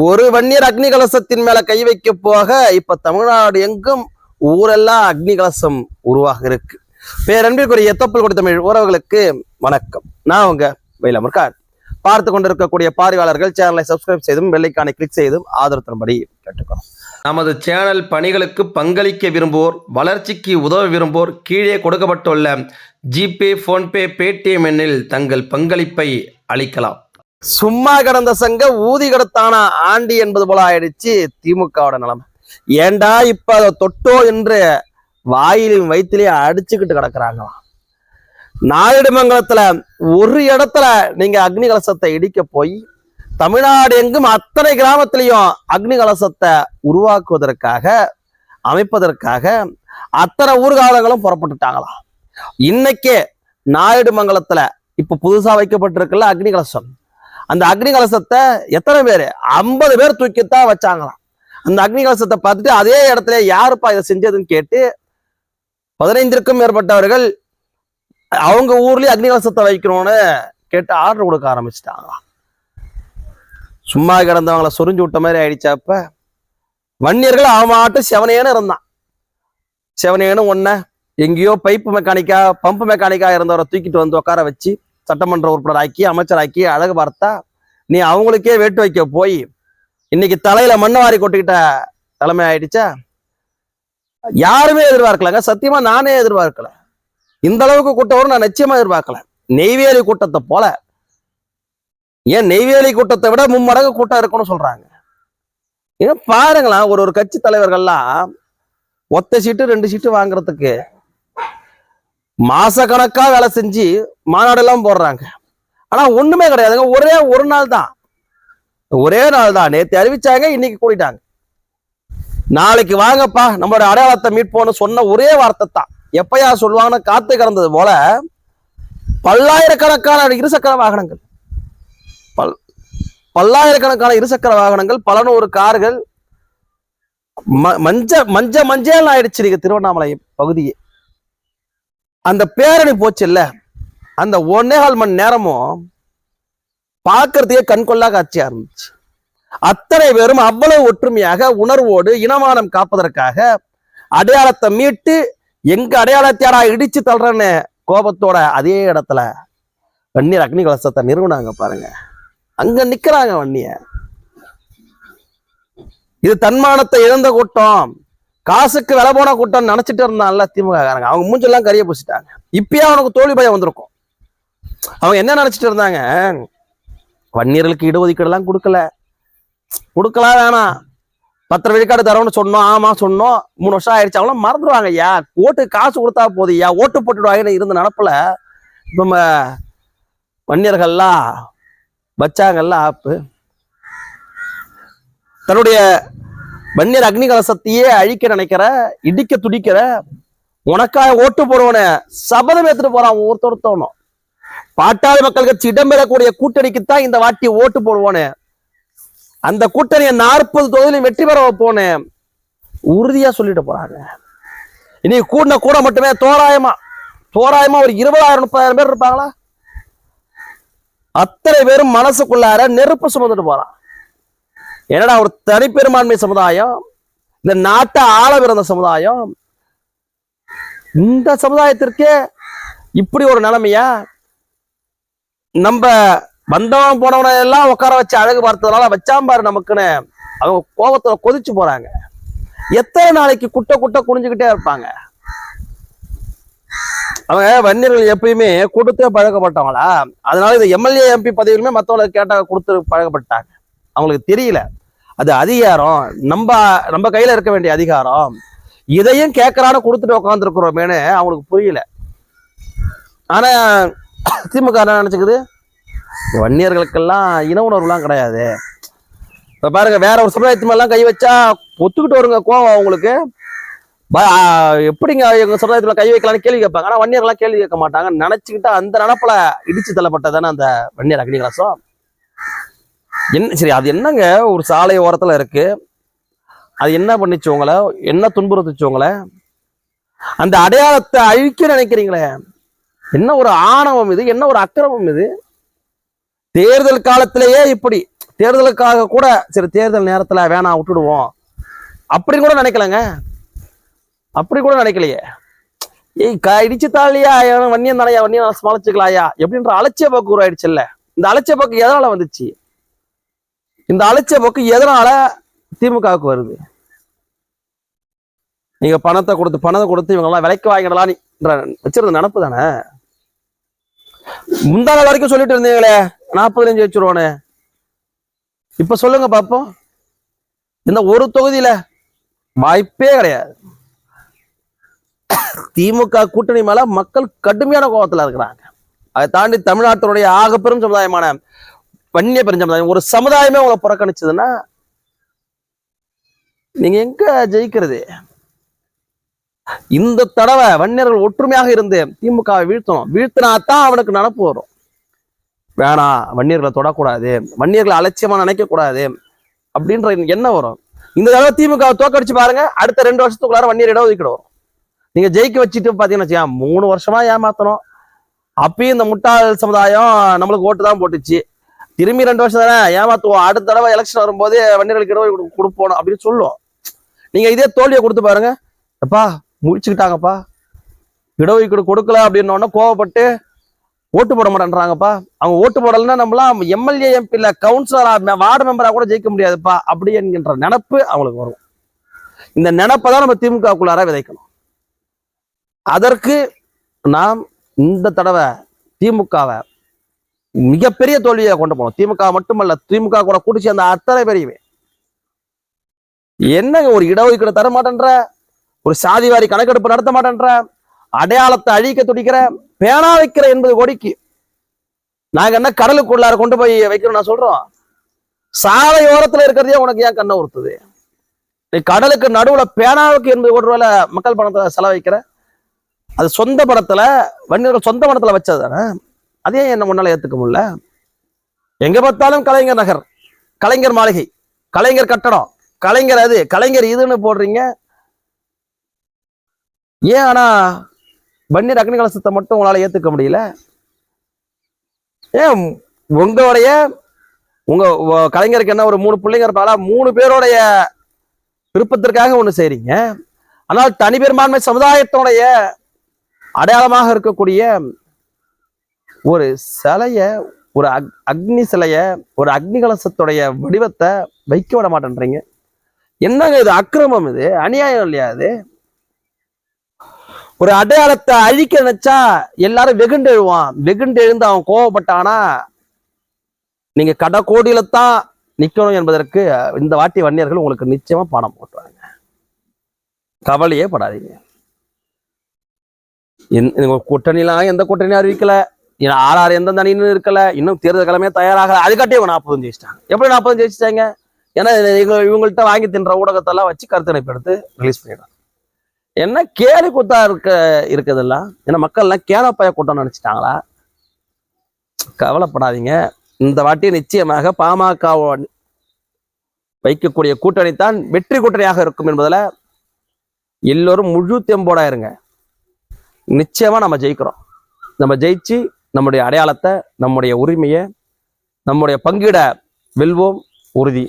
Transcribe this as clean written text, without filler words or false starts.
ஒரு வன்னியர் அக்னி கலசத்தின் மேல கை வைக்க போக இப்ப தமிழ்நாடு எங்கும் ஊரெல்லாம் அக்னி கலசம் உருவாக இருக்கு. பேரன்பிற்குரிய தொப்பல் கொடி தமிழ் உறவுகளுக்கு வணக்கம். நான் உங்க வேலமுருகான். பார்த்து கொண்டிருக்கக்கூடிய பார்வையாளர்கள் சேனலை சப்ஸ்கிரைப் செய்தும் பெல்லைக்கானை கிளிக் செய்தும் ஆதரவு தரும்படி கேட்டுக்கிறோம். நமது சேனல் பணிகளுக்கு பங்களிக்க விரும்புவோர், வளர்ச்சிக்கு உதவ விரும்புவோர் கீழே கொடுக்கப்பட்டுள்ள ஜிபே, போன்பே, பேடிஎம் எண்ணில் தங்கள் பங்களிப்பை அளிக்கலாம். சும்மா கிடந்த சங்க ஊதி கடத்தான ஆண்டி என்பது போல ஆயிடுச்சு திமுகவோட நிலைமை. ஏண்டா இப்ப அதை தொட்டோ என்று வாயிலையும் வயிற்றிலையும் அடிச்சுக்கிட்டு கிடக்குறாங்களாம். நாயுடுமங்கலத்துல ஒரு இடத்துல நீங்க அக்னி கலசத்தை இடிக்க போய் தமிழ்நாடு எங்கும் அத்தனை கிராமத்திலையும் அக்னி கலசத்தை உருவாக்குவதற்காக அமைப்பதற்காக அத்தனை ஊர்காலங்களும் புறப்பட்டுட்டாங்களாம். இன்னைக்கே நாயுடுமங்கலத்துல இப்ப புதுசா வைக்கப்பட்டிருக்குல்ல அக்னி கலசம், அந்த அக்னி கலசத்தை எத்தனை பேர் 50 பேர் தூக்கித்தான் வச்சாங்களாம். அந்த அக்னி கலசத்தை பார்த்துட்டு அதே இடத்துல யாருப்பா இதை செஞ்சதுன்னு கேட்டு 15க்கும் மேற்பட்டவர்கள் அவங்க ஊர்லயே அக்னி கலசத்தை வைக்கணும்னு கேட்டு ஆர்டர் கொடுக்க ஆரம்பிச்சுட்டாங்களாம். சும்மா கிடந்தவங்கள சொரிஞ்சு விட்ட மாதிரி ஆயிடுச்சாப்ப. வன்னியர்கள் அவமாட்டும் செவனேன்னு இருந்தான். செவனேன்னு ஒன்ன எங்கேயோ பைப்பு மெக்கானிக்கா பம்பு மெக்கானிக்கா இருந்தவரை தூக்கிட்டு வந்து உட்கார வச்சு சட்டமன்ற உறுப்பினர் ஆக்கி அமைச்சராக்கி அழகு பார்த்தா நீ அவங்களுக்கே வேட்டு வைக்க போய் இன்னைக்கு தலையில மண்ணவாரி கொட்டுக்கிட்ட தலைமை ஆயிடுச்சா. யாருமே எதிர்பார்க்கலங்க, சத்தியமா நானே எதிர்பார்க்கல. இந்த அளவுக்கு கூட்டம் வரும் நான் நிச்சயமா எதிர்பார்க்கல. நெய்வேலி கூட்டத்தை போல, ஏன் நெய்வேலி கூட்டத்தை விட 3 மடங்கு கூட்டம் இருக்குன்னு சொல்றாங்க. ஏன் பாருங்களா, ஒரு கட்சி தலைவர்கள்லாம் ஒத்த சீட்டு 2 சீட்டு வாங்குறதுக்கு மாச கணக்கா வேலை செஞ்சு மாநாடெல்லாம் போடுறாங்க. ஆனா ஒண்ணுமே கிடையாதுங்க. ஒரே நாள் தான் நேற்று அறிவிச்சாங்க, இன்னைக்கு கூட்டிட்டாங்க. நாளைக்கு வாங்கப்பா நம்மளோட அடையாளத்தை மீட்போன்னு சொன்ன ஒரே வார்த்தை தான். எப்பயா சொல்லுவாங்கன்னு காத்து கிடந்தது போல பல்லாயிரக்கணக்கான இருசக்கர வாகனங்கள், பல்லாயிரக்கணக்கான இருசக்கர வாகனங்கள், பல 100 கார்கள் மஞ்சள் ஆயிடுச்சு நீங்க திருவண்ணாமலை பகுதியே. அந்த பேரணி போச்சு இல்ல, அந்த 1.25 மணி நேரமும் பார்க்கறதுக்கே கண்கொள்ளா காட்சியா இருந்துச்சு. அத்தனை பேரும் அவ்வளவு ஒற்றுமையாக உணர்வோடு இனமானம் காப்பதற்காக அடையாளத்தை மீட்டு எங்க அடையாளத்தையாரா இடிச்சு தள்ளுறன்னு கோபத்தோட அதே இடத்துல வன்னியர் அக்னி கலசத்தை நிறுவனாங்க பாருங்க. அங்க நிக்கிறாங்க வன்னிய. இது தன்மானத்தை இழந்த கூட்டம், காசுக்கு விலை போன கூட்டம் நினைச்சிட்டு இருந்தான்ல திமுக காரங்க. அவங்க மூஞ்செல்லாம் கரிய பூசிட்டாங்க. இப்பயே அவனுக்கு தோல்வி பயம் வந்திருக்கும். அவங்க என்ன நினைச்சிட்டு இருந்தாங்க, வன்னியர்களுக்கு இடஒதுக்கீடு எல்லாம் கொடுக்கலாம் வேணாம், 10 விழுக்காடு தரோம்னு சொன்னோம். ஆமா சொன்னோம், 3 வருஷம் ஆயிடுச்சு. அவங்களாம் மறந்துடுவாங்க. ஐயா ஓட்டு காசு கொடுத்தா போதும், ஐயா ஓட்டு போட்டுடுவாங்கன்னு இருந்த நடப்புல நம்ம வன்னியர்கள்லாம் வச்சாங்கல்ல ஆப்பு. தன்னுடைய வன்னியர் அக்னி கலசத்தையே அழிக்க நினைக்கிற, இடிக்க துடிக்கிற, உனக்காக ஓட்டு போடுவன சபதம் எடுத்துட்டு போறான் ஒருத்தொருத்தவனும். பாட்டாளி மக்கள் கட்சி இடம்பெறக்கூடிய கூட்டணிக்குத்தான் இந்த வாட்டி ஓட்டு போடுவோன்னு, அந்த கூட்டணியை 40 தொகுதியிலும் வெற்றி பெற வைப்போன்னு உறுதியா சொல்லிட்டு போறாங்க. இன்னைக்கு கூட மட்டுமே தோராயமா ஒரு 20,000-30,000 பேர் இருப்பாங்களா? அத்தனை பேரும் மனசுக்குள்ளார நெருப்பு சுமந்துட்டு போறான். என்னடா ஒரு தனிப்பெரும்பான்மை சமுதாயம், இந்த நாட்டை ஆள பிறந்த சமுதாயம், இந்த சமுதாயத்திற்கே இப்படி ஒரு நிலைமையா? நம்ம வந்தவன் போனவன எல்லாம் உட்கார வச்சு அழகு பார்த்ததுனால வச்சாம்பாரு நமக்குன்னு அவங்க கோபத்துல கொதிச்சு போறாங்க. எத்தனை நாளைக்கு குட்ட குனிஞ்சுக்கிட்டே இருப்பாங்க? அவங்க வன்னியர்கள் எப்பயுமே கொடுத்தே பழக்கப்பட்டவங்களா? அதனால இந்த எம்எல்ஏ எம்பி பதவியுமே மற்றவங்களை கேட்ட கொடுத்து பழக்கப்பட்டாங்க. அவங்களுக்கு தெரியல அது அதிகாரம், நம்ம கையில இருக்க வேண்டிய அதிகாரம், இதையும் கேட்கறான்னு கொடுத்துட்டு உட்காந்துருக்கிறோமேனு அவங்களுக்கு புரியல. ஆனா திமுக என்ன நினைச்சுக்குது, வன்னியர்களுக்கெல்லாம் இன உணர்வுலாம் கிடையாது. இப்ப பாருங்க, வேற ஒரு சமுதாயத்து மேலாம் கை வச்சா ஒத்துக்கிட்டு வருங்க கோவம் அவங்களுக்கு. எப்படிங்க எங்க சமுதாயத்துல கை வைக்கலாம்னு கேள்வி கேட்பாங்க. ஆனா வன்னியர்கள்லாம் கேள்வி கேட்க மாட்டாங்க. நினைச்சுக்கிட்டா அந்த நினப்புல இடிச்சு தள்ளப்பட்டதானே அந்த வன்னியர் அக்னி கலசம். சரி, அது என்னங்க, ஒரு சாலை ஓரத்துல இருக்கு, அது என்ன பண்ணிச்சு உங்களை, என்ன துன்புறுத்துச்சு உங்களை? அந்த அடையாளத்தை அழிக்க நினைக்கிறீங்களே, என்ன ஒரு ஆணவம் இது, என்ன ஒரு அக்கிரமம் இது? தேர்தல் காலத்திலேயே இப்படி தேர்தலுக்காக கூட சரி தேர்தல் நேரத்துல வேணாம் விட்டுடுவோம் அப்படின்னு கூட நினைக்கலங்க. அப்படி கூட நினைக்கலையே. ஏய் இடிச்சு தாலியா வன்னியம் தானையா, வன்னியம் சமாளிச்சுக்கலாயா எப்படின்ற அலட்சிய போக்கு உருவாயிடுச்சு இல்ல. இந்த அலட்சிய போக்கு எதனால வந்துச்சு? இந்த அலட்சிய போக்கு எதனால திமுகவுக்கு வருது? நீங்க பணத்தை கொடுத்து இவங்க எல்லாம் விலைக்கு வாங்கிடலாம் வச்சிருந்த நினப்பு தானே. முந்தான வரைக்கும் சொல்லிட்டு இருந்தீங்களே 45 வச்சிருவோன்னு. இப்ப சொல்லுங்க பாப்போம். இந்த ஒரு தொகுதியில வாய்ப்பே கிடையாது. திமுக கூட்டணி மேல மக்கள் கடுமையான கோபத்துல இருக்கிறாங்க. அதை தாண்டி தமிழ்நாட்டினுடைய ஆகப்பெரும் சமுதாயமான வன்னிய பெருஞ்சமுதாயம் ஒரு சமுதாயமே உங்களை புறக்கணிச்சதுன்னா நீங்க எங்க ஜெயிக்கிறது? இந்த தடவை வன்னியர்கள் ஒற்றுமையாக இருந்து திமுகவை வீழ்த்தணும். வீழ்த்தினாத்தான் அவனுக்கு நினப்பு வரும். வேணாம், வன்னியர்களை தொடக்கூடாது, வன்னியர்களை அலட்சியமா நினைக்க கூடாது அப்படின்ற என்ன வரும். இந்த தடவை திமுக தோக்கடிச்சு பாருங்க, அடுத்த 2 வருஷத்துக்குள்ளார வன்னியர் இடஒதுக்கீடு வரும். நீங்க ஜெயிக்க வச்சுட்டு பாத்தீங்கன்னா 3 வருஷமா ஏமாத்தணும். அப்பயும் இந்த முட்டாள் சமுதாயம் நம்மளுக்கு ஓட்டு தான் போட்டுச்சு. திரும்பி 2 வருஷம் தானே ஏமாத்துவோம், அடுத்த தடவை எலெக்ஷன் வரும்போது வன்னியர்களுக்கு இடஒதுக்கீடு கொடுப்போம் அப்படின்னு சொல்லுவோம். நீங்க இதே தோல்வியை கொடுத்து பாருங்க, எப்பா முடிச்சுக்கிட்டாங்கப்பா, இடஒதுக்கீடு கொடுக்கல அப்படின்னோடனே கோவப்பட்டு ஓட்டு போட மாட்டேன்றாங்கப்பா. அவங்க ஓட்டு போடலைன்னா நம்மளாம் எம்எல்ஏ எம்பி இல்ல கவுன்சிலரா வார்டு மெம்பரா கூட ஜெயிக்க முடியாதுப்பா அப்படி என்கின்ற நினப்பு அவங்களுக்கு வரும். இந்த நினப்பை தான் நம்ம திமுகக்குள்ளார விதைக்கணும். அதற்கு நாம் இந்த தடவை திமுகவை மிகப்பெரிய தோல்வியை கொண்டு போனோம். திமுக மட்டுமல்ல, திமுக கூட கூட்டி சேர்ந்த அத்தனை பெரியவே என்னங்க ஒரு இடஒதுக்கீடு தர மாட்டேன்ற, ஒரு சாதிவாரி கணக்கெடுப்பு நடத்த மாட்டேன்ற, அடையாளத்தை அழிக்க துடிக்கிற, பேனா வைக்கிற 80 கோடிக்கு நாங்க என்ன கடலுக்குள்ளார கொண்டு போய் வைக்கிறோம் நான் சொல்றோம். சாலை ஓரத்துல இருக்கிறதே உனக்கு ஏன் கண்ணை உறுத்துது? நீ கடலுக்கு நடுவுல பேனாவுக்கு 80 கோடி ரூபாயில மக்கள் பணத்தை செலவழிக்கிற, அது சொந்த பணத்துல வன்னியர்கள் சொந்த பணத்துல வச்சது தானே. அதே என்ன முன்னால ஏத்துக்க முடியல? எங்க பார்த்தாலும் கலைஞர் நகர், கலைஞர் மாளிகை, கலைஞர் கட்டடம், கலைஞர் அது, கலைஞர் இதுன்னு போடுறீங்க. ஏன் ஆனா வன்னியர் அக்னி கலசத்தை மட்டும் உங்களால ஏத்துக்க முடியல? ஏன் உங்க கலைஞருக்கு என்ன ஒரு 3 பிள்ளைங்க இருப்பாங்களா, 3 பேருடைய விருப்பத்திற்காக ஒண்ணு செய்றீங்க. ஆனால் தனிபெரும்பான்மை சமுதாயத்தோடைய அடையாளமாக இருக்கக்கூடிய ஒரு சிலைய, ஒரு அக்னி சிலைய, ஒரு அக்னி கலசத்துடைய வடிவத்தை வைக்க விட மாட்டேன்றீங்க. என்னங்க இது? அக்கிரமம், இது அநியாயம் இல்லையா? இது ஒரு அடையாளத்தை அழிக்க நினைச்சா எல்லாரும் வெகுண்டு எழுவான். வெகுண்டு எழுந்து அவன் கோவப்பட்டானா நீங்க கடை தான் நிக்கணும் என்பதற்கு இந்த வாட்டி வன்னியர்கள் உங்களுக்கு நிச்சயமா பாடம் போட்டுறாங்க. கவலையே படாதீங்க. கூட்டணிலாம் எந்த கூட்டணியும் அறிவிக்கல, ஆறாறு எந்த அணின்னு இருக்கல, இன்னும் தேர்தல் கிழமையே தயாராகல. அதுக்காட்டி இவங்க 40 ஜெயிச்சிட்டாங்க. எப்படி 40 ஜெயிச்சிட்டாங்க? ஏன்னா இவங்கள்ட்ட வாங்கி தின்ற ஊடகத்தெல்லாம் வச்சு கருத்தணைப்பு எடுத்து ரிலீஸ் பண்ணிடுறாங்க. என்ன கேலி கூத்தா இருக்குதெல்லாம்? ஏன்னா மக்கள் எல்லாம் கேளப்பய கூட்டம் நினைச்சிட்டாங்களா? கவலைப்படாதீங்க. இந்த வாட்டி நிச்சயமாக பாமக வைக்கக்கூடிய கூட்டணி தான் வெற்றி கூட்டணியாக இருக்கும் என்பதுல எல்லோரும் முழு தெம்போடா இருங்க. நிச்சயமா நம்ம ஜெயிக்கிறோம். நம்ம ஜெயிச்சு நம்முடைய அடையாளத்தை, நம்முடைய உரிமையை, நம்முடைய பங்கீட வெல்வோம். உறுதி.